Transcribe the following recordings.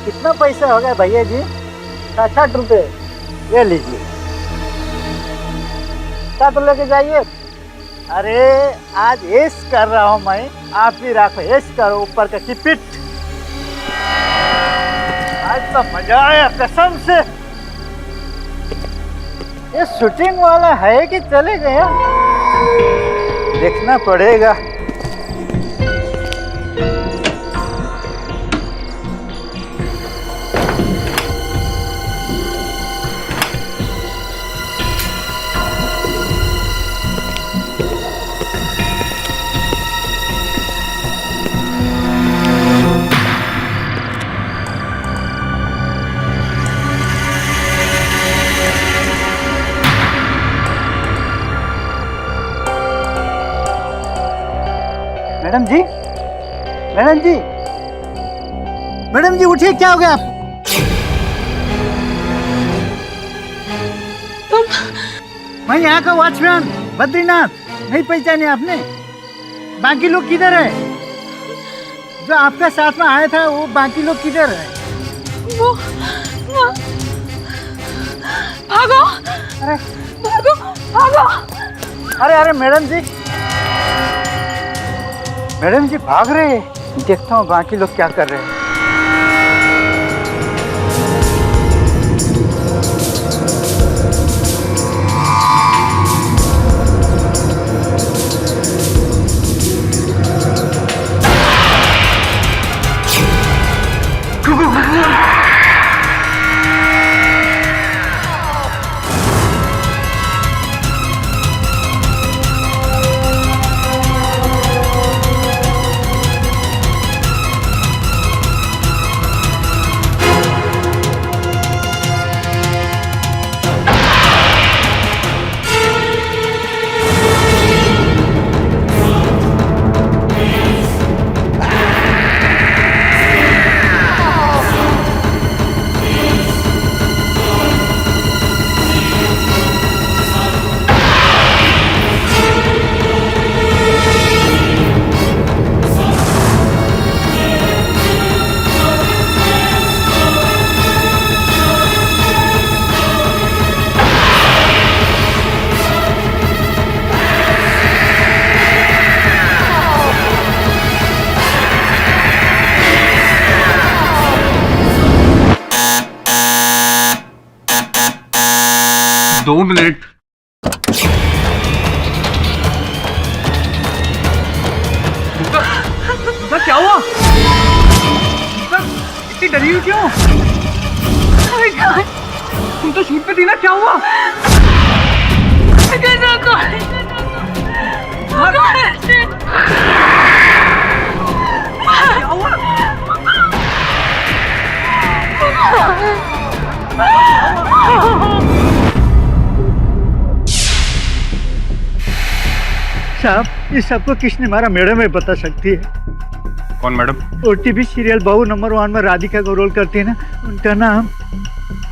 कितना पैसा हो गया भैया जी? 60 रुपए ये लीजिए। तो लेके जाइए। अरे आज ऐश कर रहा हूँ मैं, आप भी रखो, ऐश करो ऊपर का किपिट। आज तो मजा आया कसम से। ये शूटिंग वाला है कि चले गया? देखना पड़ेगा। मैडम जी, मैडम जी, मैडम जी उठिए, क्या हो गया आप? तुम? मैं यहाँ का वॉचमैन बद्रीनाथ। नहीं पहचाने आपने? बाकी लोग किधर है? जो आपका साथ में आया था वो बाकी लोग किधर है? वो भागो! अरे भागो! भागो! अरे अरे मैडम जी, मैडम जी भाग रहे हैं। देखता हूँ बाकी लोग क्या कर रहे हैं। दो मिनट। क्या हुआ? इतनी डरी हुई क्यों? तुम तो शूट पे थी ना, क्या हुआ? क्या हुआ? साहब इस सबको किसने मारा? मैडम है, बता सकती है? कौन मैडम? ओटीवी सीरियल बहू नंबर 1 में राधिका को रोल करती है ना, उनका नाम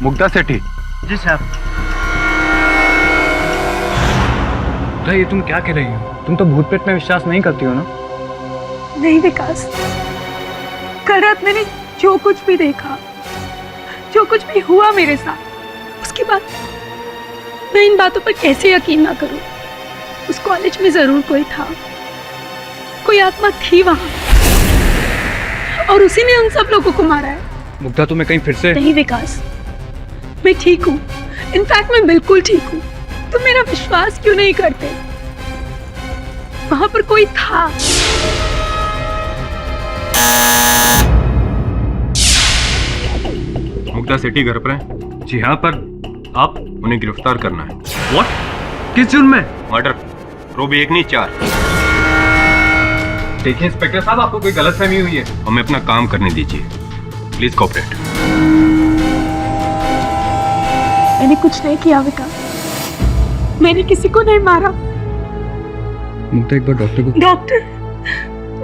मुग्धा सेठी। जी साहब। ये तुम क्या कह रही हो? तुम तो भूत प्रेत में विश्वास नहीं करती हो ना? नहीं विकास, कल रात मैंने जो कुछ भी देखा, जो कुछ भी हुआ मेरे साथ, उसके बाद मैं इन बातों पर कैसे यकीन ना करूं? उस कॉलेज में जरूर कोई था, कोई आत्मा थी वहां, और उसी ने उन सब लोगों को मारा है। मुग्धा तुम्हें कहीं फिर से? नहीं विकास, मैं ठीक हूँ। इनफैक्ट मैं बिल्कुल ठीक हूँ। तुम मेरा विश्वास क्यों नहीं करते? वहां पर कोई था। मुग्धा सेठी घर पर है? जी हाँ, पर आप उन्हें गिरफ्तार करना है। व्हाट? किस जुर्म में? मर्डर। रोबी 1 नहीं 4। देखिए इंस्पेक्टर साहब, आपको कोई गलतफहमी हुई है। हमें अपना काम करने दीजिए, प्लीज कोऑपरेट। मैंने कुछ नहीं किया विकास, मैंने किसी को नहीं मारा। मुग्धा, एक बार डॉक्टर को। डॉक्टर?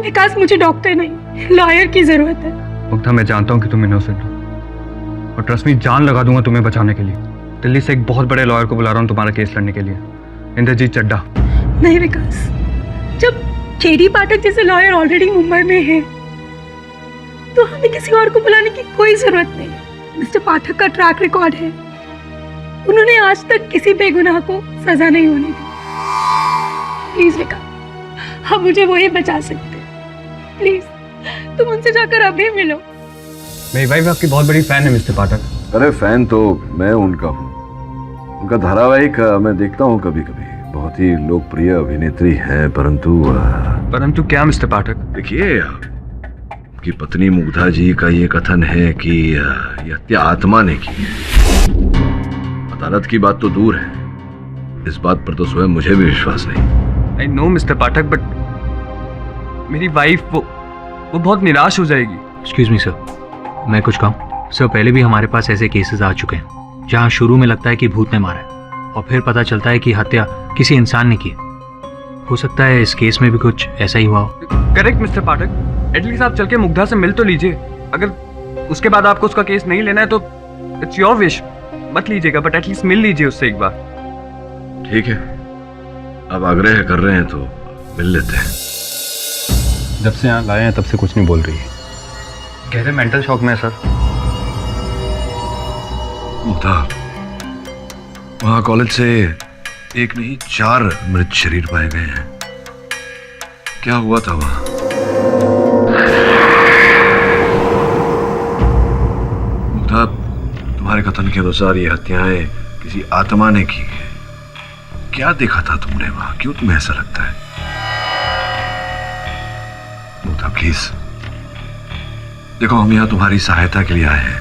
विकास, मुझे डॉक्टर नहीं, लॉयर की जरूरत है। मुग्धा, मैं जानता हूँ कि तुम इनोसेंट हो और ट्रस्ट मी, जान लगा दूंगा तुम्हें बचाने के लिए। दिल्ली से एक बहुत बड़े लॉयर को बुला रहा हूँ तुम्हारा केस लड़ने के लिए, इंद्रजीत चड्ढा। नहीं विकास, जब केडी पाठक जैसे लॉयर ऑलरेडी मुंबई में है तो हमें किसी और को बुलाने की कोई जरूरत नहीं। मिस्टर पाठक का ट्रैक रिकॉर्ड है, उन्होंने आज तक किसी बेगुनाह को सजा नहीं होने दी। प्लीज विकास, हम मुझे वही बचा सकते। प्लीज तुम उनसे जाकर अभी मिलो। मेरी वाइफ आपकी बहुत बड़ी फैन है मिस्टर पाठक। अरे फैन तो मैं उनका हूँ, उनका धारावाहिक मैं देखता हूँ कभी कभी। बहुत ही लोकप्रिय अभिनेत्री हैं, परंतु क्या मिस्टर पाठक? देखिए, उनकी पत्नी मुग्धा जी का ये कथन है कि ये हत्या आत्मा ने की है। अदालत की बात तो दूर है, इस बात पर तो स्वयं मुझे भी विश्वास नहीं। I know mister Pathak, but मेरी वाइफ वो बहुत निराश हो जाएगी। एक्सक्यूज मी सर, मैं कुछ कहूँ? सर, पहले भी हमारे पास ऐसे केसेस आ चुके हैं जहाँ शुरू में लगता है कि भूत ने मारा है और फिर पता चलता है कि हत्या किसी इंसान ने की। हो सकता है इस केस में भी कुछ ऐसा ही हुआ हो। करेक्ट मिस्टर पाठक, एटलीस्ट आप चल के मुग्धा से मिल तो लीजिए। अगर उसके बाद आपको उसका केस नहीं लेना है तो इट्स योर विश, मत लीजिएगा, बट एटलीस्ट मिल लीजिए उससे एक बार। ठीक है, अब आग्रह कर रहे हैं तो मिल लेते हैं। जब से यहाँ लाए हैं तब से कुछ नहीं बोल रही है, गहरे मेंटल शॉक में है सर। मुग्धा, वहाँ कॉलेज से 1 नहीं 4 मृत शरीर पाए गए हैं। क्या हुआ था वहाँ? मुग्धा, तुम्हारे कथन के अनुसार ये हत्याएं किसी आत्मा ने की है। क्या देखा था तुमने वहाँ? क्यों तुम्हें ऐसा लगता है? मुग्धा प्लीज, देखो हम यहाँ तुम्हारी सहायता के लिए आए हैं।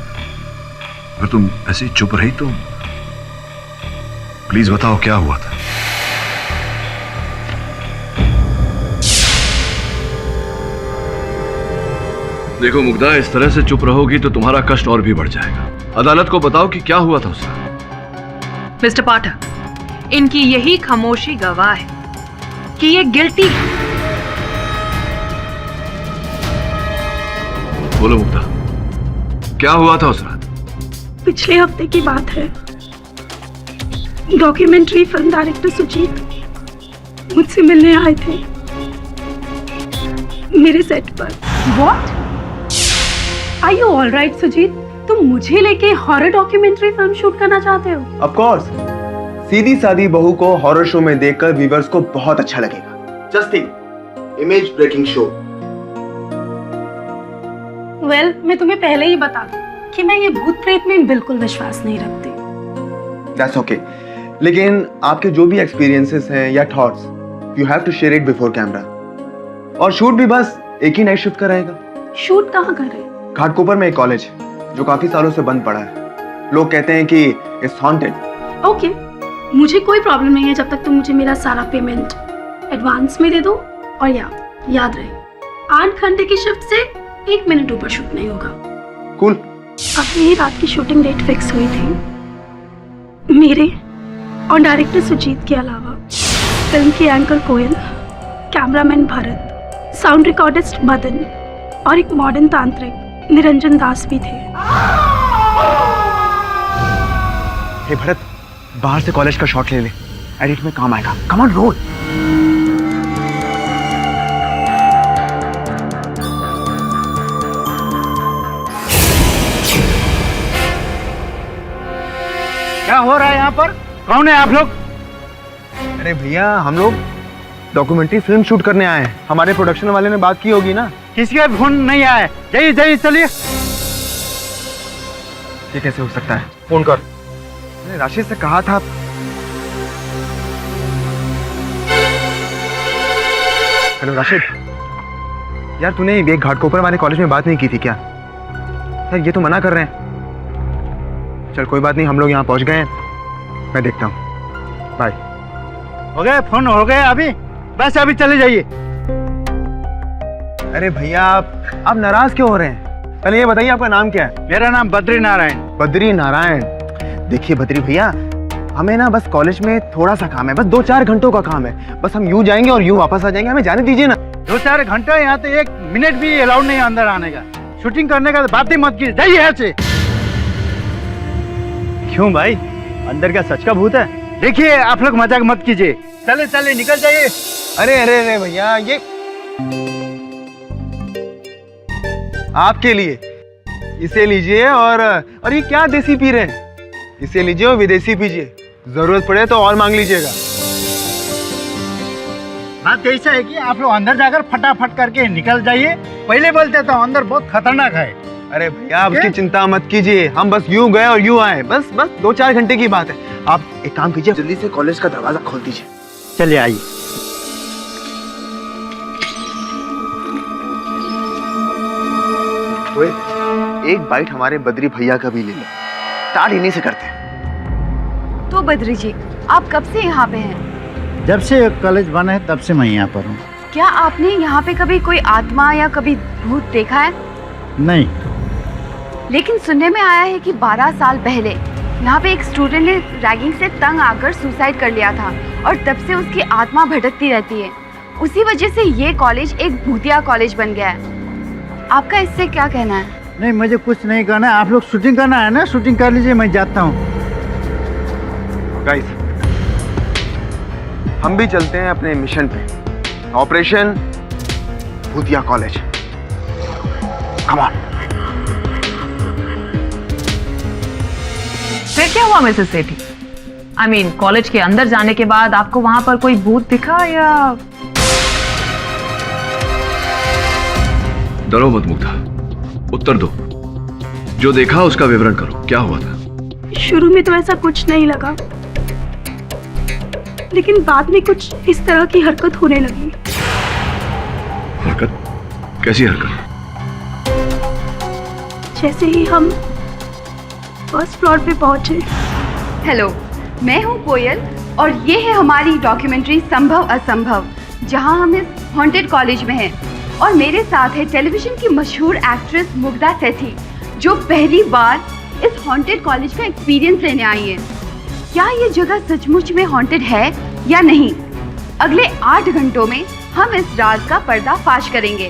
अगर तुम ऐसे ही चुप रही तो प्लीज बताओ क्या हुआ था। देखो मुग्धा, इस तरह से चुप रहोगी तो तुम्हारा कष्ट और भी बढ़ जाएगा। अदालत को बताओ कि क्या हुआ था उसका। मिस्टर पाठक, इनकी यही खामोशी गवाह है कि ये गिल्टी है। बोलो मुग्धा, क्या हुआ था उस रात? पिछले हफ्ते की बात है, डॉक्यूमेंट्री फिल्म डायरेक्टर सुजीत मुझसे मिलने आए थे मेरे सेट पर। What? Are you all right, Sujit? तुम मुझे लेके हॉरर डॉक्यूमेंट्री फिल्म शूट करना चाहते हो? Of course, सीधी सादी बहू को हॉरर शो में देखकर व्यूअर्स को बहुत अच्छा लगेगा। Just think, image breaking show. Well, मैं तुम्हें पहले ही बता दूं कि मैं ये भूत प्रेत में बिल्कुल विश्वास नहीं रखती। That's okay. लेकिन आपके जो भी एक्सपीरियंसेस हैं या thoughts, you have to share it before camera. और शूट भी बस एक ही नाइट शिफ्ट का रहेगा। शूट कहाँ कर रहे हैं? घाटकोपर में एक कॉलेज जो काफी सालों से बंद पड़ा है। लोग कहते हैं कि इट्स हॉन्टेड। ओके, मुझे कोई प्रॉब्लम नहीं है जब तक तुम मुझे मेरा सारा पेमेंट एडवांस में दे दो। और याद रहे, 8 घंटे की शिफ्ट से 1 मिनट ऊपर शूट नहीं होगा। कूल। अपनी रात की शूटिंग डेट फिक्स हुई थी। मेरे और डायरेक्टर सुजीत के अलावा फिल्म की anchor Koyal, cameraman Bharat, sound recordist Madan और एक मॉडर्न तांत्रिक निरंजन दास भी थे। हे भरत, बाहर से कॉलेज का शॉट ले ले, एडिट में काम आएगा। Come on roll. क्या हो रहा है यहाँ पर? कौन है आप लोग? अरे भैया, हम लोग डॉक्यूमेंट्री फिल्म शूट करने आए हैं। हमारे प्रोडक्शन वाले ने बात की होगी ना। किसी का फोन नहीं आया है। जाइए चलिए। ये कैसे हो सकता है? फोन कर। मैंने राशि से कहा था। हेलो राशिद, यार तूने ये घाटकोपर वाले कॉलेज में बात नहीं की थी क्या? यार ये तो मना कर रहे हैं। चल कोई बात नहीं, हम लोग यहाँ पहुँच गए हैं, मैं देखता हूँ। बाय। हो गए फोन हो गए अभी, बस अभी चले जाइए। अरे भैया आप नाराज क्यों हो रहे हैं? पहले ये बताइए आपका नाम क्या है? मेरा नाम बद्री नारायण। बद्री नारायण। देखिए बद्री भैया, हमें ना बस कॉलेज में थोड़ा सा काम है, बस 2-4 घंटों का काम है। बस हम यूं जाएंगे और यूं वापस आ जाएंगे, हमें जाने दीजिए ना। 2-4 घंटे यहाँ तो 1 मिनट भी अलाउड नहीं है अंदर आने का। शूटिंग करने का तो बात ही मत कीजिए, जाइए यहाँ से। क्यों भाई, अंदर क्या सच का भूत है? देखिए आप लोग मजाक मत कीजिए, चले चले निकल जाइए। अरे अरे अरे भैया, ये आपके लिए, इसे लीजिए। और ये क्या देसी पी रहे हैं? इसे लीजिए और विदेशी पीजिए, जरूरत पड़े तो और मांग लीजिएगा। बात ऐसा है कि आप लोग अंदर जाकर फटाफट करके निकल जाइए। पहले बोलते तो अंदर बहुत खतरनाक है। अरे भैया आप उसकी चिंता मत कीजिए, हम बस यूं गए और यूं आए, बस 2-4 घंटे की बात है। आप एक काम कीजिए, जल्दी से कॉलेज का दरवाजा खोल दीजिए। चलिए आइए। ओए, एक बाइट हमारे बद्री भैया का भी ले लो, स्टार्ट इन्हीं से करते हैं। तो बद्री जी, आप कब से यहाँ पे हैं? जब से कॉलेज बना है तब से मैं यहाँ पर हूँ। क्या आपने यहाँ पे कभी कोई आत्मा या कभी भूत देखा है? नहीं। लेकिन सुनने में आया है कि 12 साल पहले यहाँ पे एक स्टूडेंट ने रैगिंग से तंग आकर सुसाइड कर लिया था और तब से उसकी आत्मा भटकती रहती है। उसी वजह से ये कॉलेज एक भूतिया कॉलेज बन गया है। आपका इससे क्या कहना है? नहीं, मुझे कुछ नहीं करना है। आप लोग शूटिंग करना है ना, शूटिंग कर लीजिए, मैं जाता हूँ। गाइस, हम भी चलते हैं अपने मिशन पे, ऑपरेशन भूतिया कॉलेज। Come on. फिर क्या हुआ Mrs Sethi? I mean, college के अंदर जाने के बाद आपको वहां पर कोई भूत दिखा या? डरो मत मुग्धा, उत्तर दो। जो देखा उसका विवरण करो, क्या हुआ था? शुरू में तो ऐसा कुछ नहीं लगा, लेकिन बाद में कुछ इस तरह की हरकत होने लगी। हरकत? कैसी हरकत? जैसे ही हम फर्स्ट फ्लोर पे पहुंचे। हेलो, मैं हूँ कोयल और ये है हमारी डॉक्यूमेंट्री संभव असंभव, जहाँ हम इस हॉन्टेड कॉलेज में हैं। और मेरे साथ है टेलीविजन की मशहूर एक्ट्रेस मुग्धा सेठी, जो पहली बार इस हॉन्टेड कॉलेज का एक्सपीरियंस लेने आई है। क्या ये जगह सचमुच में हॉन्टेड है या नहीं? अगले 8 घंटों में हम इस राज का पर्दाफाश करेंगे।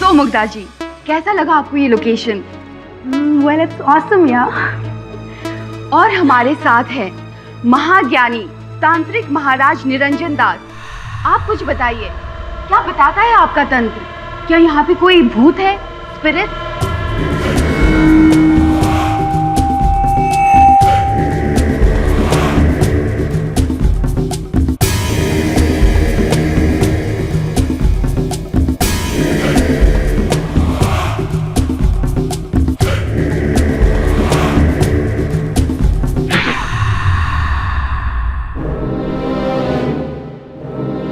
तो मुग्धा जी, कैसा लगा आपको ये location? Well, it's awesome, yeah. और हमारे साथ है महाज्ञानी तांत्रिक महाराज निरंजन दास। आप कुछ बताइए, क्या बताता है आपका तंत्र? क्या यहाँ पे कोई भूत है, स्पिरिट?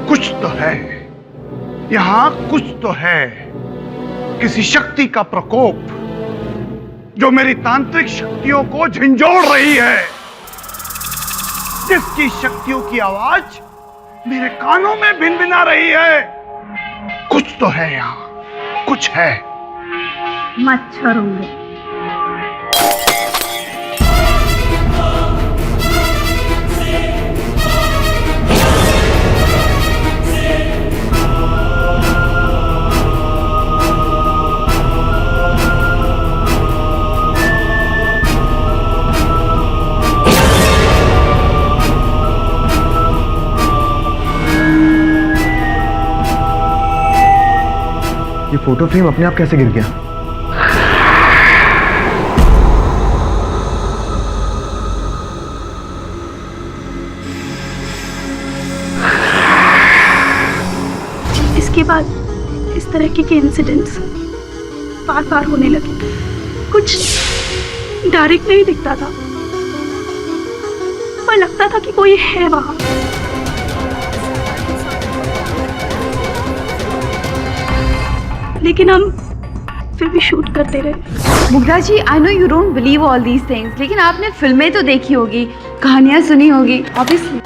कुछ तो है यहाँ, कुछ तो है। किसी शक्ति का प्रकोप जो मेरी तांत्रिक शक्तियों को झंझोड़ रही है, जिसकी शक्तियों की आवाज मेरे कानों में भिनभिना रही है। कुछ तो है यहाँ, कुछ है। मच्छर होंगे। ये फोटो फ्रेम अपने आप कैसे गिर गया? इसके बाद इस तरह के इंसिडेंट्स बार बार होने लगे। कुछ डायरेक्ट नहीं दिखता था, पर लगता था कि कोई है वहां। लेकिन हम फिर भी शूट करते रहे। Mugdha ji, I know you don't believe all these things, लेकिन आपने फिल्में तो देखी होगी, कहानियां सुनी होगी, ऑब्वियसली।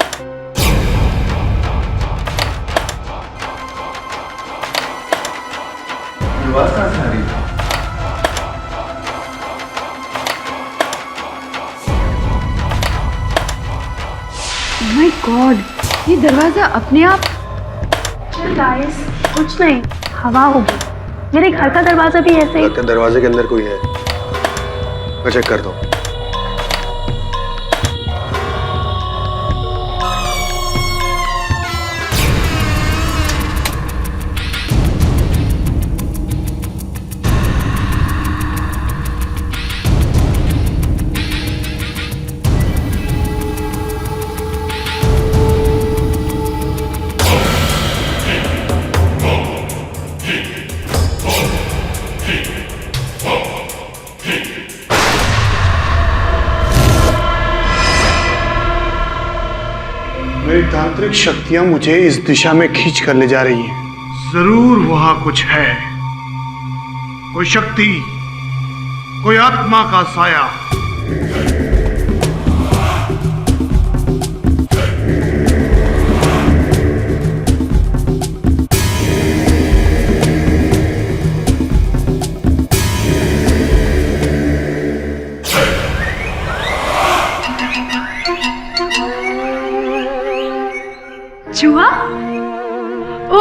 माय गॉड, ये दरवाजा अपने आप। गाइस, कुछ नहीं, हवा होगी। मेरे घर का दरवाजा भी ऐसे ही। लगता है दरवाजे के अंदर कोई है। मैं चेक करता हूँ। मेरी तांत्रिक शक्तियां मुझे इस दिशा में खींच कर ले जा रही हैं। जरूर वहां कुछ है, कोई शक्ति, कोई आत्मा का साया। चूहा? ओ,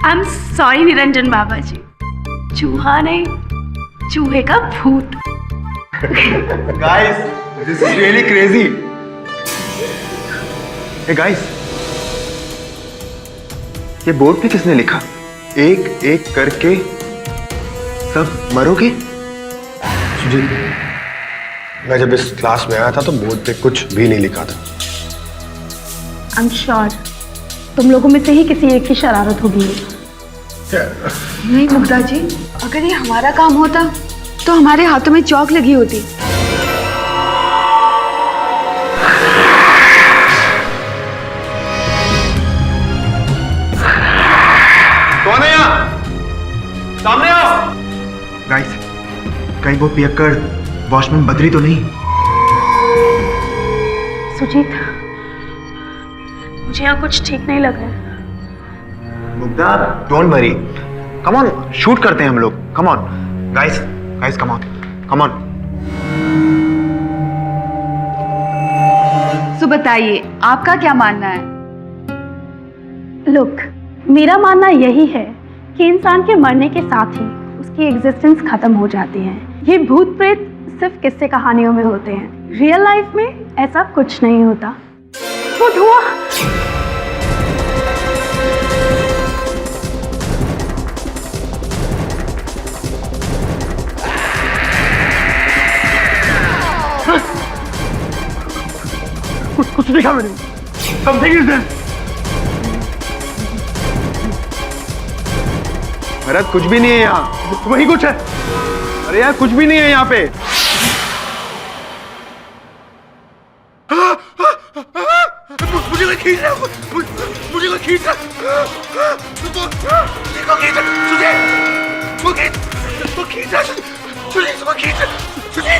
आई एम सॉरी निरंजन बाबा जी, चूहा नहीं, चूहे का भूत। Guys, this is really crazy. Hey guys, ये बोर्ड पे किसने लिखा? एक एक करके सब मरोगे? जी, मैं जब इस क्लास में आया था तो बोर्ड पे कुछ भी नहीं लिखा था। आई एम श्योर तुम लोगों में से ही किसी एक की शरारत होगी। नहीं मुग्धा जी, अगर ये हमारा काम होता तो हमारे हाथों में चौक लगी होती। कौन है यहाँ? सामने आओ। गाइस, कहीं वो पियक्कड़ वॉचमैन बद्री तो नहीं? सुजीत, मुझे यहाँ कुछ ठीक नहीं लग रहा है। Mugdha, don't worry, come on, shoot करते हैं हम लोग। Come on guys, guys come on, come on. तो बताइए, आपका क्या मानना है? लुक, मेरा मानना यही है कि इंसान के मरने के साथ ही उसकी एग्जिस्टेंस खत्म हो जाती है। ये भूत प्रेत सिर्फ किस्से कहानियों में होते हैं, रियल लाइफ में ऐसा कुछ नहीं होता। वो धुआं, कुछ देखा मैंने। Something is there. भरत, कुछ भी नहीं है यहाँ। वही कुछ है। अरे यार, कुछ भी नहीं है यहाँ पे। मुझे कोई खींच रहा है, मुझे कोई खींच रहा है। वो खींच रहा है, वो खींच रहा है, सुजीत को खींच रहा है,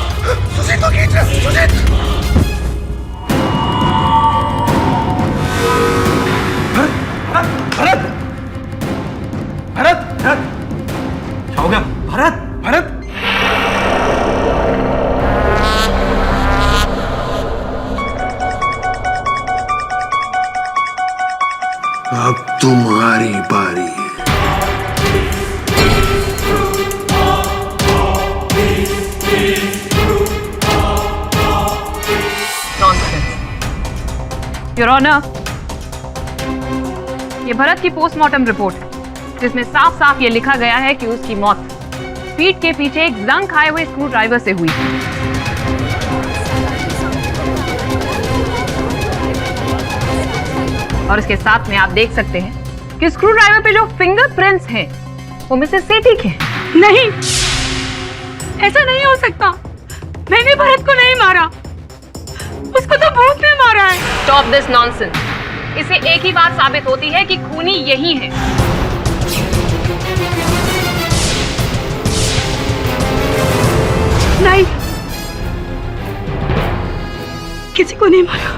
सुजीत को खींच रहा है, सुजीत। भरत, भरत, भरत, क्या हो गया? भरत, भरत। अब तुम्हारी बारी है। योर ऑनर, ये भरत की पोस्टमार्टम रिपोर्ट है, जिसमें साफ साफ ये लिखा गया है कि उसकी मौत पीठ के पीछे एक जंग खाए हुए स्क्रू ड्राइवर से हुई। और इसके साथ में आप देख सकते हैं कि स्क्रू ड्राइवर पे जो फिंगरप्रिंट्स हैं वो मिसेस सेठी के। नहीं, ऐसा नहीं हो सकता। मैंने भरत को नहीं मारा, उसको तो भूत ने मारा है। Stop this nonsense. इससे एक ही बात साबित होती है कि खूनी यही है। नहीं, किसी को नहीं मारा,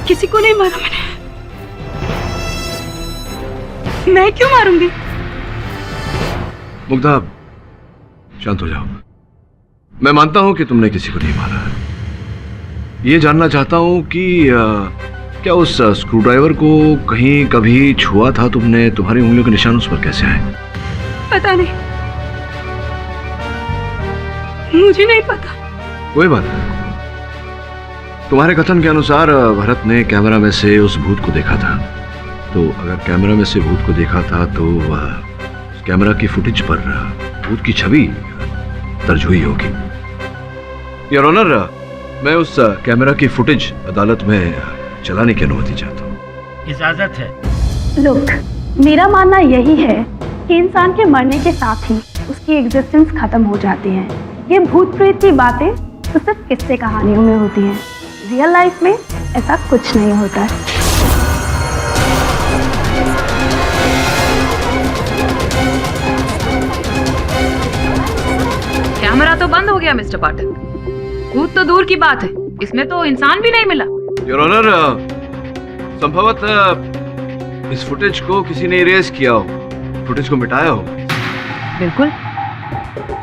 किसी को नहीं मारा मैंने। मैं क्यों मारूंगी? मुग्धा, शांत हो जाओ। मैं मानता हूं कि तुमने किसी को नहीं मारा है। ये जानना चाहता हूं कि क्या उस स्क्रू ड्राइवर को कहीं कभी छुआ था तुमने? तुम्हारी उंगलियों के निशान उस पर कैसे आए? पता नहीं, मुझे नहीं पता। कोई बात नहीं। तुम्हारे कथन के अनुसार भरत ने कैमरा में से उस भूत को देखा था, तो अगर कैमरा में से भूत को देखा था तो उस कैमरा की फुटेज पर भूत की छवि दर्ज हुई होगी। योर ऑनर, मैं उस कैमरा की फुटेज अदालत में चलाने की अनुमति चाहता हूँ। इजाजत है। लुक, मेरा मानना यही है कि इंसान के मरने के साथ ही उसकी एग्जिस्टेंस खत्म हो जाती है। ये भूत प्रेत की बातें तो सिर्फ किस्से कहानियों में होती हैं। रियल लाइफ में ऐसा कुछ नहीं होता है। कैमरा तो बंद हो गया मिस्टर पाठक। भूत तो दूर की बात है, इसमें तो इंसान भी नहीं मिला। योर ऑनर, संभवतः इस फुटेज को किसी ने इरेज किया हो, फुटेज को मिटाया हो। बिल्कुल,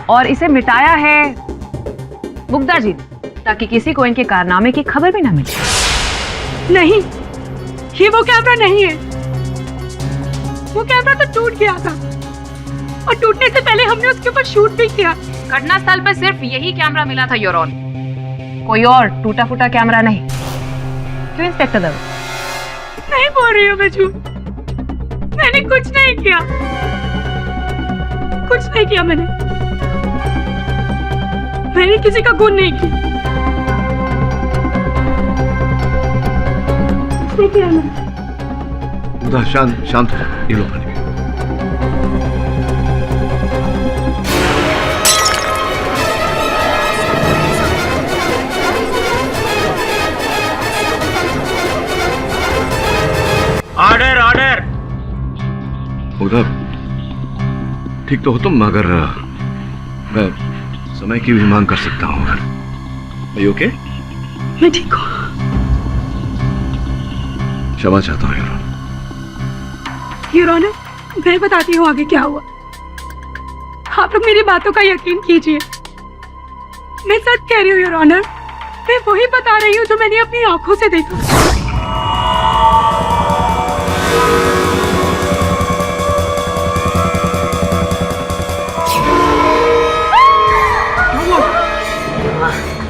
और इसे मिटाया है मुग्धा जी, ताकि किसी को इनके कारनामे की खबर भी ना मिले। नहीं, ये वो कैमरा नहीं है। वो कैमरा तो टूट गया था, और टूटने से पहले हमने उसके ऊपर शूट भी किया। घटना स्थल पर सिर्फ यही कैमरा मिला था योर ऑनर, कोई और टूटा फूटा कैमरा नहीं। क्यों इंस्पेक्टर दवे? नहीं बोल रही हूँ मैं झूठ। मैंने कुछ नहीं किया, कुछ नहीं किया मैंने किसी का खून नहीं किया। कुछ नहीं किया मैंने। मुग्धा, शांत शांत हो जाओ। ये लो पानी। Order order. मुग्धा, ठीक तो हो तुम, मगर मैं समय की भी मांग कर सकता हूँ। अगर ओके? मैं ठीक हूँ। क्षमा चाहता हूँ योर ऑनर, मैं बताती हूँ आगे क्या हुआ। आप लोग मेरी बातों का यकीन कीजिए, मैं सच कह रही हूँ योर ऑनर। मैं वही बता रही हूँ जो मैंने अपनी आंखों से देखा।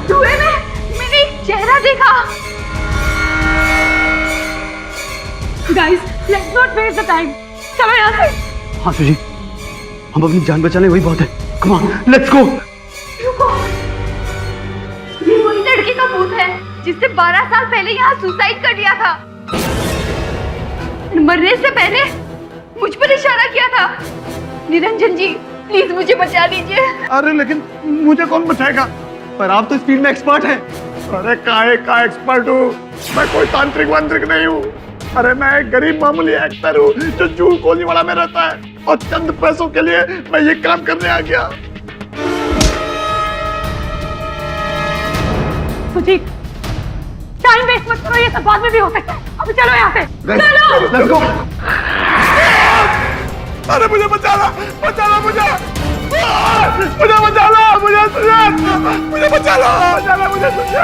धुएं में मैंने एक चेहरा देखा। Guys, let's not waste the time. चलो यहाँ से। हाँ सुजी, हम अपनी जान बचा ले, वही बहुत है। Come on, let's go. रुको, ये वही लड़के का भूत है जिसने 12 साल पहले यहाँ सुसाइड कर लिया था। मरने से पहले मुझ पर इशारा किया था। निरंजन जी, प्लीज मुझे बचा लीजिए। अरे लेकिन मुझे कौन बचाएगा? पर आप तो इस फील्ड में एक्सपर्ट हैं। अरे काहे का एक्सपर्ट हूँ मैं, कोई तांत्रिक वांत्रिक नहीं हूँ। अरे मैं एक गरीब मामूली एक्टर हूँ जो जूह कोलीवाड़ा में रहता है, और चंद पैसों के लिए मैं ये काम करने आ गया। सुजीत, टाइम वेस्ट मत करो, ये सब बाद में भी हो सकता है। अभी चलो यहाँ से। चलो। Let's go. अरे मुझे बचाना, बचाना मुझे, मुझे बचाना, मुझे बचाना, मुझे सुनिए।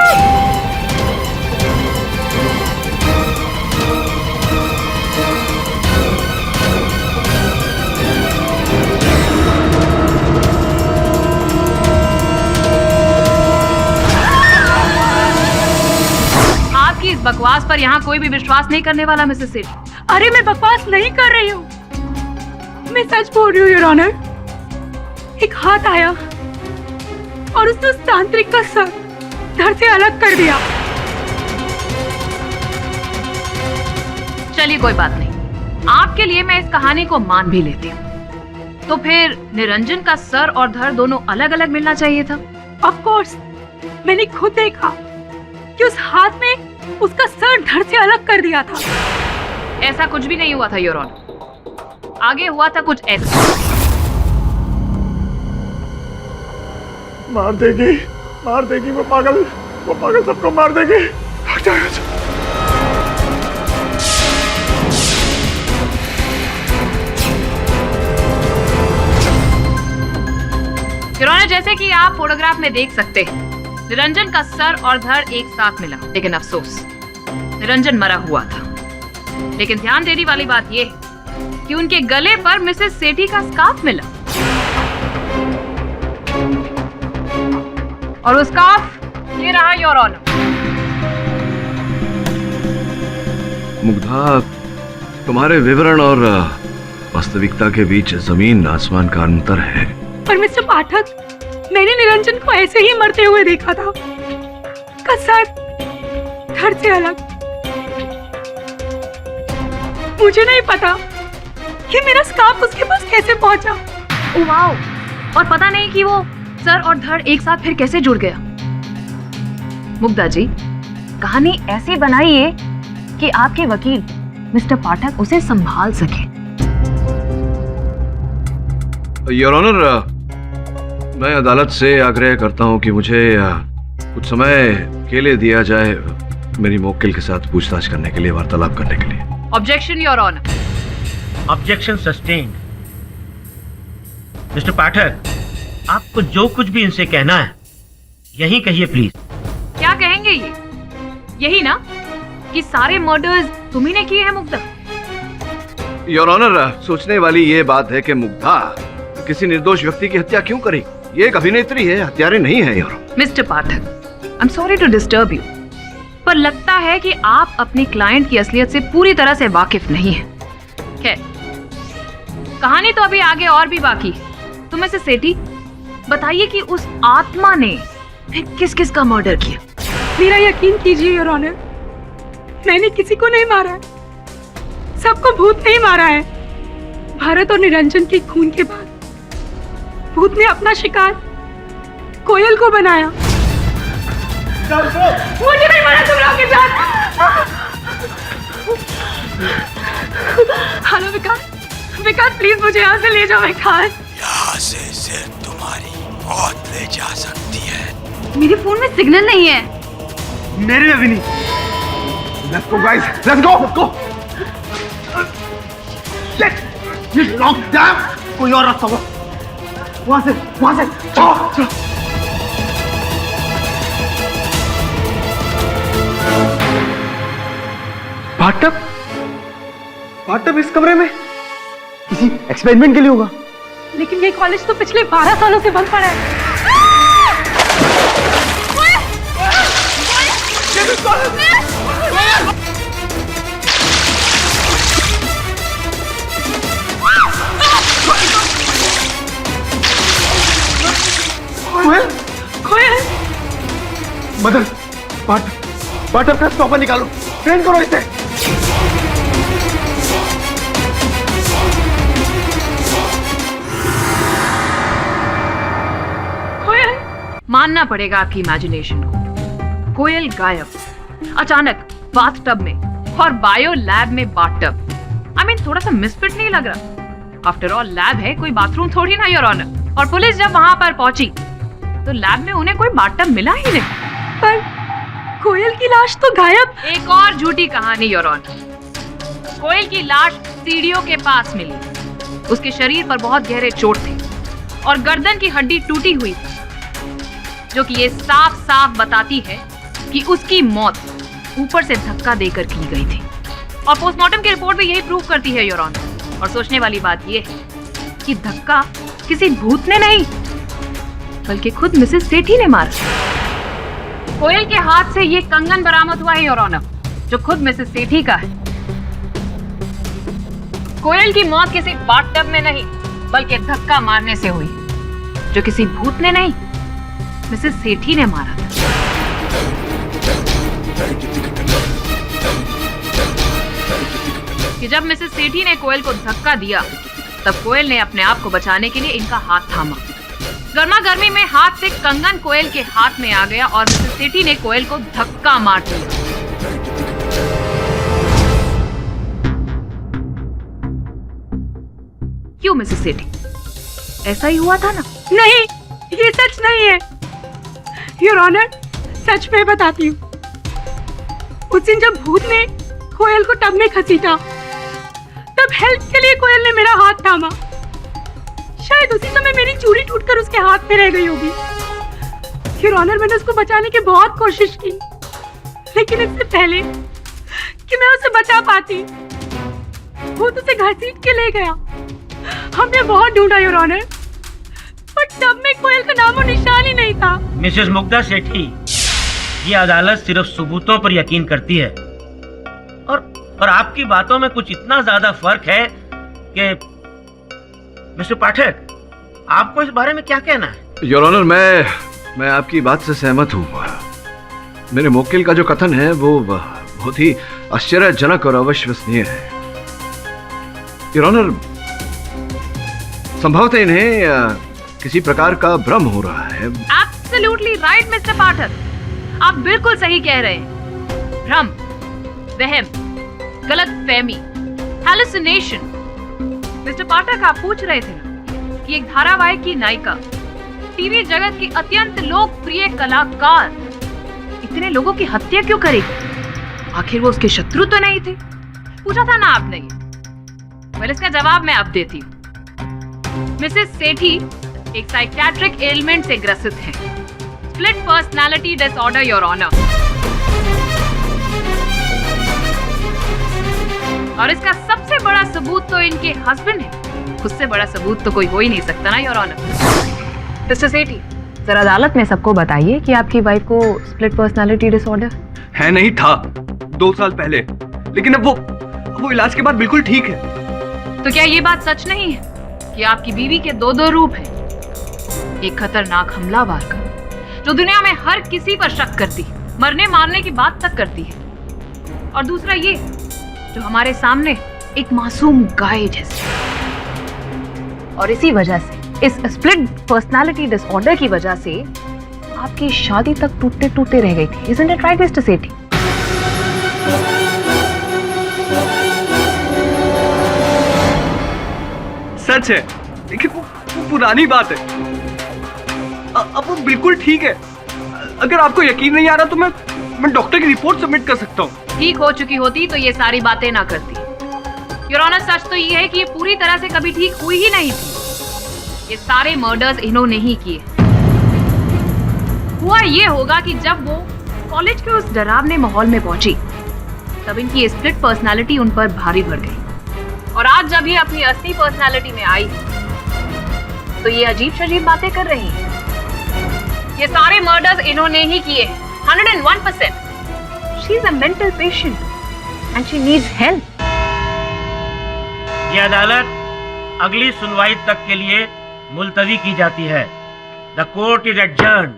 आपकी इस बकवास पर यहाँ कोई भी विश्वास नहीं करने वाला मिसेस सेठी। अरे मैं बकवास नहीं कर रही हूँ, मैं सच बोल रही हूँ योर ऑनर। एक हाथ आया और उसने उस तांत्रिक का सर धड़ से अलग कर दिया। चलिए कोई बात नहीं, आपके लिए मैं इस कहानी को मान भी लेती हूँ। तो फिर निरंजन का सर और धड़ दोनों अलग अलग मिलना चाहिए था। ऑफ कोर्स, मैंने खुद देखा कि उस हाथ में उसका सर धड़ से अलग कर दिया था। ऐसा कुछ भी नहीं हुआ था योर ऑनर, आगे हुआ था कुछ ऐसा। मार देगी वो पागल सबको मार देगी। भाग जाएगा। फिरौना, जैसे कि आप फोटोग्राफ में देख सकते हैं, निरंजन का सर और धड़ एक साथ मिला, लेकिन अफसोस निरंजन मरा हुआ था। लेकिन ध्यान देने वाली बात यह है कि उनके गले पर मिसेस सेठी का स्कार्फ मिला, और वो स्कार्फ ये रहा, योर ऑनर। मुग्धा, तुम्हारे विवरण और वास्तविकता के बीच जमीन आसमान का अंतर है। पर मिस्टर पाठक, मैंने निरंजन को ऐसे ही मरते हुए देखा था, उसका सर धड़ से अलग। मुझे नहीं पता कि मेरा स्कार्फ उसके पास कैसे पहुंचा। ओ वाओ, और पता नहीं कि वो सर और धड़ एक साथ फिर कैसे जुड़ गया। मुग्धा जी, कहानी ऐसी बनाइए कि आपके वकील मिस्टर पाठक उसे संभाल सके। योर ऑनर, मैं अदालत से आग्रह करता हूं कि मुझे कुछ समय के लिए दिया जाए मेरी मुवक्किल के साथ पूछताछ करने के लिए, वार्तालाप करने के लिए। Objection your honour. Objection sustained. Mister Pathak, आपको जो कुछ भी इनसे कहना है यही कहिए प्लीज। क्या कहेंगे ये? यही ना कि सारे मर्डर्स तुम्ही ने किए हैं मुग्धा? योर ऑनर, सोचने वाली ये बात है कि मुग्धा किसी निर्दोष व्यक्ति की हत्या क्यों करेगी? ये एक अभिनेत्री है, हत्यारे नहीं है। Your mister Pathak, I am sorry to disturb you, पर लगता है कि आप अपनी क्लाइंट की असलियत से पूरी तरह से वाकिफ नहीं हैं। खैर, कहानी तो अभी आगे और भी बाकी है। तो मिसेस सेठी, बताइए कि उस आत्मा ने फिर किस किस का मर्डर किया? मेरा यकीन कीजिए योर ऑनर, मैंने किसी को नहीं मारा है, सबको भूत नहीं मारा है। भारत और निरंजन के खून के बाद भूत ने अपना शिकार कोयल को बनाया। मुझे नहीं मारा तुम लोग के साथ। हेलो विकास, विकास प्लीज मुझे यहाँ से ले जाओ। विकास, यहाँ से सिर्फ तुम्हारी मौत ले जा सकती है। मेरे फोन में सिग्नल नहीं है। मेरे में भी नहीं। Let's go guys, let's go. Let's lock down. कोई और रास्ता हो? वहाँ से चलो। बाथटब इस कमरे में किसी एक्सपेरिमेंट के लिए होगा। लेकिन ये कॉलेज तो पिछले 12 सालों से बंद पड़ा है। कोयल, मदर, बाथटब का स्टॉपर निकालो, ट्रेन करो इसे। मानना पड़ेगा आपकी इमेजिनेशन को। कोयल गायब अचानक बाथटब में, और बायो लैब में बाथटब। आई मीन, थोड़ा सा मिसफिट नहीं लग रहा? आफ्टर ऑल लैब है, कोई बाथरूम थोड़ी ना योर ऑनर। और पुलिस जब वहां पर पहुंची तो लैब में उन्हें कोई बाथटब मिला ही नहीं। पर कोयल की लाश तो गायब। एक और झूठी कहानी योर ऑनर। कोयल की लाश सीढ़ियों के पास मिली। उसके शरीर पर बहुत गहरे चोट थे और गर्दन की हड्डी टूटी हुई थी, जो कि ये साफ साफ बताती है कि उसकी मौत ऊपर से धक्का देकर की गई थी। और पोस्टमार्टम की रिपोर्ट भी यही प्रूव करती है योर ऑनर। और सोचने वाली बात यह है कि धक्का किसी भूत ने नहीं, बल्कि खुद मिसेस सेठी ने मारा। कोयल के हाथ से ये कंगन बरामद हुआ है योर ऑनर, जो खुद मिसेस सेठी का है। कोयल की मौत किसी बाथटब में नहीं, बल्कि धक्का मारने से हुई, जो किसी भूत ने नहीं, मिसेस सेठी ने मारा था। कि जब मिसेस सेठी ने कोयल को धक्का दिया, तब कोयल ने अपने आप को बचाने के लिए इनका हाथ थामा। गर्मा गर्मी में हाथ से कंगन कोयल के हाथ में आ गया और मिसेस सेठी ने कोयल को धक्का मार दिया। क्यों मिसेस सेठी, ऐसा ही हुआ था ना? नहीं, ये सच नहीं है। योर ऑनर, सच में बताती हूँ, उस दिन जब भूत ने कोयल को टब में घसीटा, तब हेल्प के लिए कोयल ने मेरा हाथ थामा। शायद उसी समय मेरी चूड़ी टूटकर उसके हाथ में रह गई होगी। योर ऑनर, मैंने उसको बचाने की बहुत कोशिश की, लेकिन इससे पहले कि मैं उसे बचा पाती, भूत उसे घसीट के ले गया। हमने बहुत ढूंढा योर ऑनर, पर टब में कोयल का नामो निशान ही नहीं था। मिसेस मुग्धा सेठी, ये अदालत सिर्फ सबूतों पर यकीन करती है, और आपकी बातों में कुछ इतना ज्यादा फर्क है कि मिस्टर पाठक, आपको इस बारे में क्या कहना है? योर ऑनर, मैं आपकी बात से सहमत हूँ। मेरे मुवक्किल का जो कथन है वो बहुत ही आश्चर्यजनक और अविश्वसनीय है। योर ऑनर, संभवतः इन्हें किसी प्रकार का भ्रम हो रहा है। एब्सोल्युटली राइट मिस्टर पाठक, आप बिल्कुल सही कह रहे हैं। भ्रम, वहम, गलतफहमी, हैलुसिनेशन। मिस्टर पाठक, आप पूछ रहे थे ना कि एक धारावाहिक की नायिका, टीवी जगत की अत्यंत लोकप्रिय कलाकार इतने लोगों की हत्या क्यों करेगी? आखिर वो उसके शत्रु तो नहीं थे? पूछा था ना आपने ये। वेल, इसका जवाब मैं अब देती हूँ। मिसेस सेठी एक साइकियाट्रिक एलिमेंट से ग्रसित हैं, split personality disorder your honour. और इसका सबसे बड़ा सबूत तो इनके हस्बैंड है। उससे बड़ा सबूत तो कोई हो ही नहीं सकता ना योर ऑनर। मिस्टर सेठी, जरा अदालत में सबको बताइए कि आपकी वाइफ को स्प्लिट पर्सनालिटी डिसऑर्डर है। नहीं था 2 साल पहले, लेकिन अब वो इलाज के बाद बिल्कुल ठीक है। तो क्या ये बात सच नहीं है कि आपकी बीवी के 2 रूप हैं? एक खतरनाक हमलावर का, जो दुनिया में हर किसी पर शक करती है, मरने मारने की बात तक करती है, और दूसरा ये जो हमारे सामने एक मासूम गाय जैसी। और इसी वजह से, इस स्प्लिट पर्सनालिटी डिसऑर्डर की वजह से आपकी शादी तक टूटते टूटते रह गई थी। Isn't it right, मिस्टर सेठी? सच है, लेकिन वो पुरानी बात है। अब वो बिल्कुल ठीक है। अगर आपको यकीन नहीं आ रहा तो मैं डॉक्टर की रिपोर्ट सबमिट कर सकता हूँ। ठीक हो चुकी होती तो ये सारी बातें ना करती। योर ऑनर, सच तो ये है कि ये पूरी तरह से कभी ठीक हुई ही नहीं थी। ये सारे मर्डर्स इन्होंने ही किए। हुआ ये होगा कि जब वो कॉलेज के उस डरावने माहौल में पहुंची, तब इनकी स्प्लिट पर्सनालिटी उन पर भारी पड़ गई। और आज जब ये अपनी असली पर्सनालिटी में आई, तो ये अजीब शजीब बातें कर रही है। ये सारे मर्डर्स इन्होंने ही किए, 101%। She is a mental patient and she needs help. ये अदालत अगली सुनवाई तक के लिए मुलतवी की जाती है। The court is adjourned.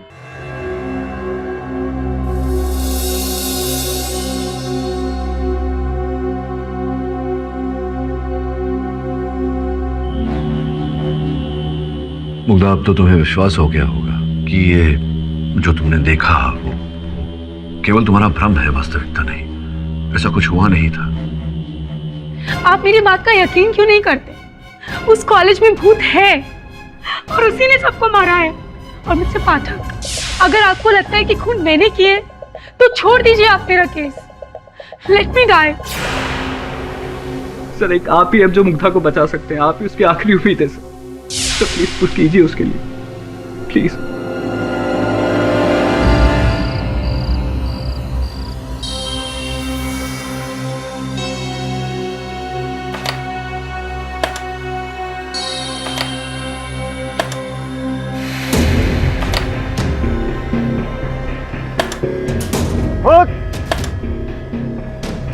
Mugdha, अब तो तुम्हें विश्वास हो गया होगा कि ये जो तुमने देखा वो केवल तुम्हारा भ्रम है, वास्तविकता नहीं। ऐसा कुछ हुआ नहीं था। आप मेरी बात का यकीन क्यों नहीं करते? उस कॉलेज में भूत है और उसी ने सबको मारा है। और मिस्टर पाठक, अगर आपको लगता है कि खून मैंने किए, तो छोड़ दीजिए आप मेरा case. Let me die. Sir, एक आप ही अब जो मुग्धा को बचा सकते हैं। आप ही उसकी आखिरी उम्मीद है सर। तो प्लीज कुछ कीजिए उसके लिए, प्लीज।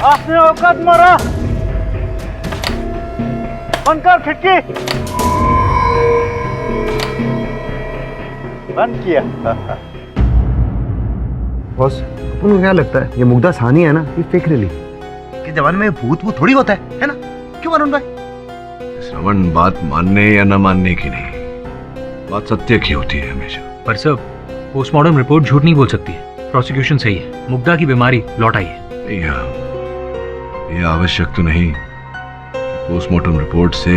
आपने औकात मारा, बंद कर खिड़की। बंद किया। बॉस, अपन को क्या लगता है ये मुग्धा सानी है ना, ये फेक रिली के जमाने में भूत वो थोड़ी होता है ना? क्यों वरुण भाई? श्रवण, बात मानने या न मानने की नहीं, बात सत्य की होती है हमेशा। पर सर, पोस्टमार्टम रिपोर्ट झूठ नहीं बोल सकती है। प्रोसिक्यूशन सही है, मुग्धा की बीमारी लौट आई है। ये आवश्यक तो नहीं पोस्टमार्टम रिपोर्ट से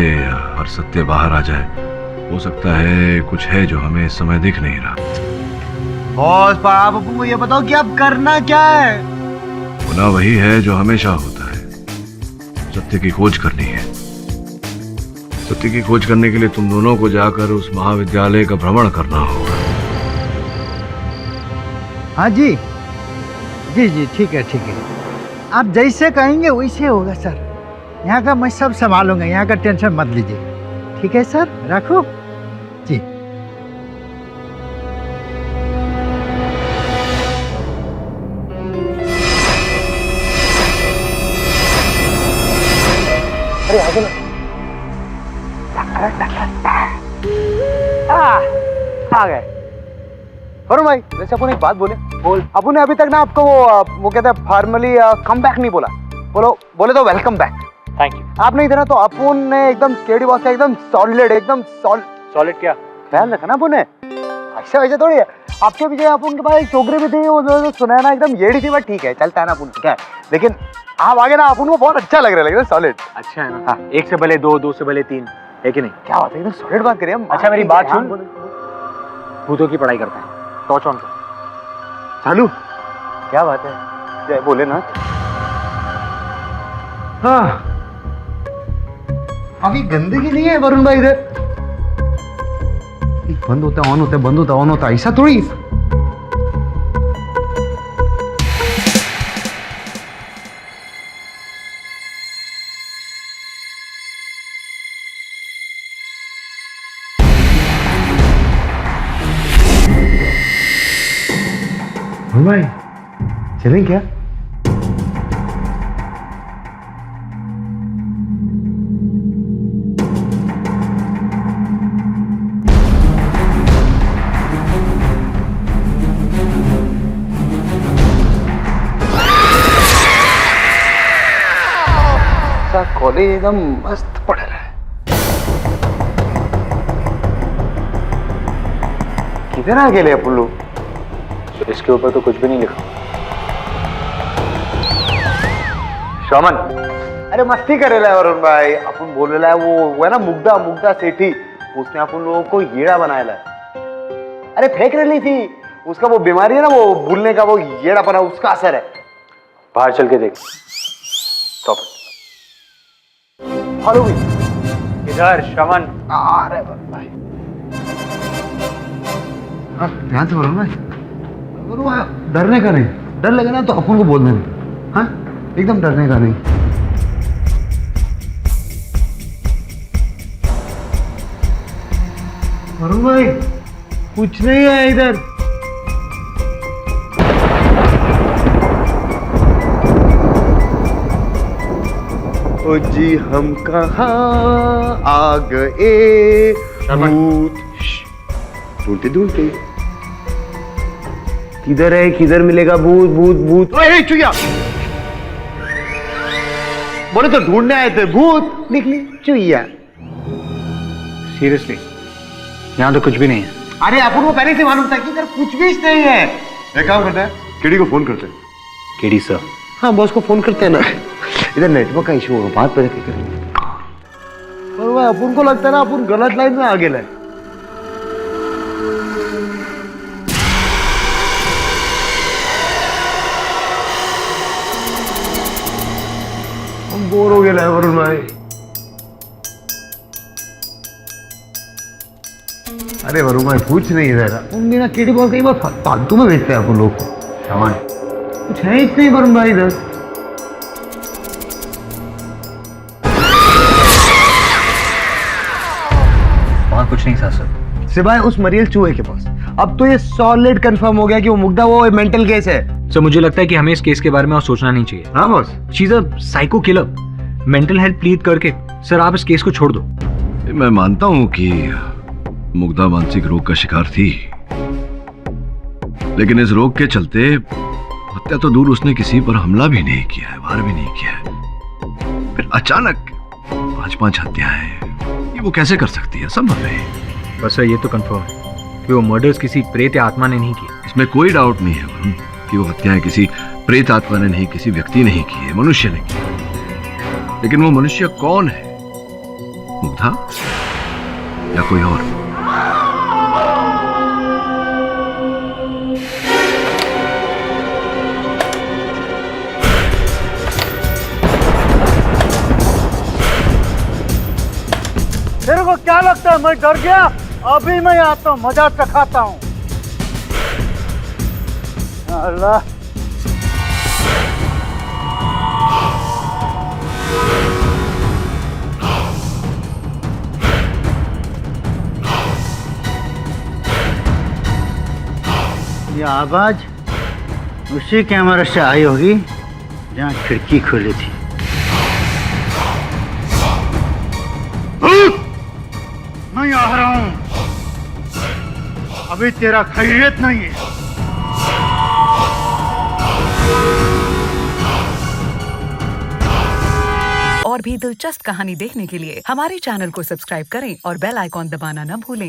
हर सत्य बाहर आ जाए। हो सकता है कुछ है जो हमें इस समय दिख नहीं रहा। बॉस पर आप अपन को ये बताओ कि अब करना क्या है। होना वही है जो हमेशा होता है, सत्य की खोज करनी है। सत्य की खोज करने के लिए तुम दोनों को जाकर उस महाविद्यालय का भ्रमण करना होगा। हाँ जी जी जी, ठीक है ठीक है, आप जैसे कहेंगे वैसे होगा सर। यहाँ का मैं सब संभालूंगा, यहाँ का टेंशन मत लीजिए। ठीक है सर, रखो जी। अरे आगे ना। आ गए। वरुण भाई, वैसे अपन एक बात बोले। बोल। अपन ने अभी तक ना आपको वो कहते हैं फॉर्मली कम बैक नहीं बोला। बोले तो वेलकम बैक। Thank you. आपने इधर तो अपन ने एकदम केडी बॉस का एकदम सॉलिड, एकदम सॉलिड क्या ख्याल रखा ना अपन ने। ऐसा वैसे थोड़ी है। आपके पीछे अपन के पास एक छोकरी भी थी, वो जो सुना है ना एकदम येड़ी थी, बट ठीक है चलता है ना अपन क्या है। लेकिन आप आगे ना अपन को बहुत अच्छा लग रहा है, एकदम सॉलिड। अच्छा है ना। हाँ। एक से भले दो, दो से भले तीन, है कि नहीं? क्या बात है, एकदम सॉलिड बात करिए हम। अच्छा मेरी बात सुन, भूतों की पढ़ाई करता है, टॉर्च ऑन कर। चालू। क्या बात है, जय बोले ना। हाँ अभी गंदगी नहीं है वरुण भाई इधर। बंद होता है ऑन होता है, बंद होता है ऑन होता है, ऐसा थोड़ी। भाई चलें क्या? कॉलेज एकदम मस्त पढ़ रहा है। किधर आ गए अपन लोग? इसके ऊपर तो कुछ भी नहीं लिखा। शोमन, अरे मस्ती कर रहा है वरुण भाई। अपन बोल रहा है वो है ना मुग्धा सेठी, उसने अपन लोगों को येड़ा बनाया है। अरे फेंक रही थी, उसका वो बीमारी है ना, वो भूलने का, वो येड़ा बना, उसका असर है। बाहर चल के देख। स्टॉप। फॉलो भी इधर शमन। अरे वरुण भाई, ध्यान से वरुण भाई, डरने का नहीं। डर लगे ना तो अपन को बोलना नहीं। हाँ एकदम डरने का नहीं। वरुण भाई कुछ नहीं है इधर। ओ जी हम कहाँ आ गए भूत। ढूंढते ढूंढते किधर है, किधर मिलेगा भूत भूत भूत। ओए चुया, बोले तो ढूंढने आए थे, भूत निकली चुया। सीरियसली यहाँ तो कुछ भी नहीं है। अरे अपन को पहले से मालूम था कि इधर कुछ भी नहीं है। एक काम करते हैं, केडी को फोन करते हैं। KD sir? हाँ बॉस को फोन करते हैं ना। इधर नेटवर्क का इशू होगा, बात पे रखे करेंगे। पर अपन को लगता है ना अपन गलत लाइन में आगे लाए। बोर हो गया वरुण भाई। अरे वरुण भाई पूछ नहीं रहा, उन बिना केडी बॉस कई बार फालतू में भेजते हैं अपन लोग को। सामान कुछ है ही नहीं वरुण भाई इधर। वहां कुछ नहीं था सर, सिवाय उस मरियल चूहे के पास। अब तो ये सॉलिड कंफर्म हो गया कि वो मुग्धा वो मेंटल केस है। सर मुझे लगता है कि हमें इस केस के बारे में और सोचना नहीं चाहिए। हाँ boss, she is a psycho killer. Mental health plead करके सर आप इस केस को छोड़ दो। मैं मानता हूं कि मुग्धा मानसिक रोग का शिकार थी, लेकिन इस रोग के चलते हत्या तो दूर, उसने किसी पर हमला भी नहीं किया है, वार भी नहीं किया है। फिर अचानक 5-5 हत्याएं, ये वो कैसे कर सकती है? संभव है? बस सर ये तो कंफर्म है कि वो मर्डर्स किसी प्रेत या आत्मा ने नहीं किए। इसमें कोई डाउट नहीं है वरुण कि वो हत्याएं किसी प्रेत आत्मा ने नहीं, किसी व्यक्ति ने ही की है, मनुष्य ने की। लेकिन वो मनुष्य कौन है? मुग्धा या कोई और? लगता है मैं डर गया? अभी मैं आता हूँ, मजा चखाता हूँ। अल्लाह, ये आवाज उसी कैमरे से आई होगी जहाँ खिड़की खुली थी। मैं आ रहा हूँ, अभी तेरा खैरियत नहीं है। और भी दिलचस्प कहानी देखने के लिए हमारे चैनल को सब्सक्राइब करें और बेल आइकॉन दबाना न भूलें।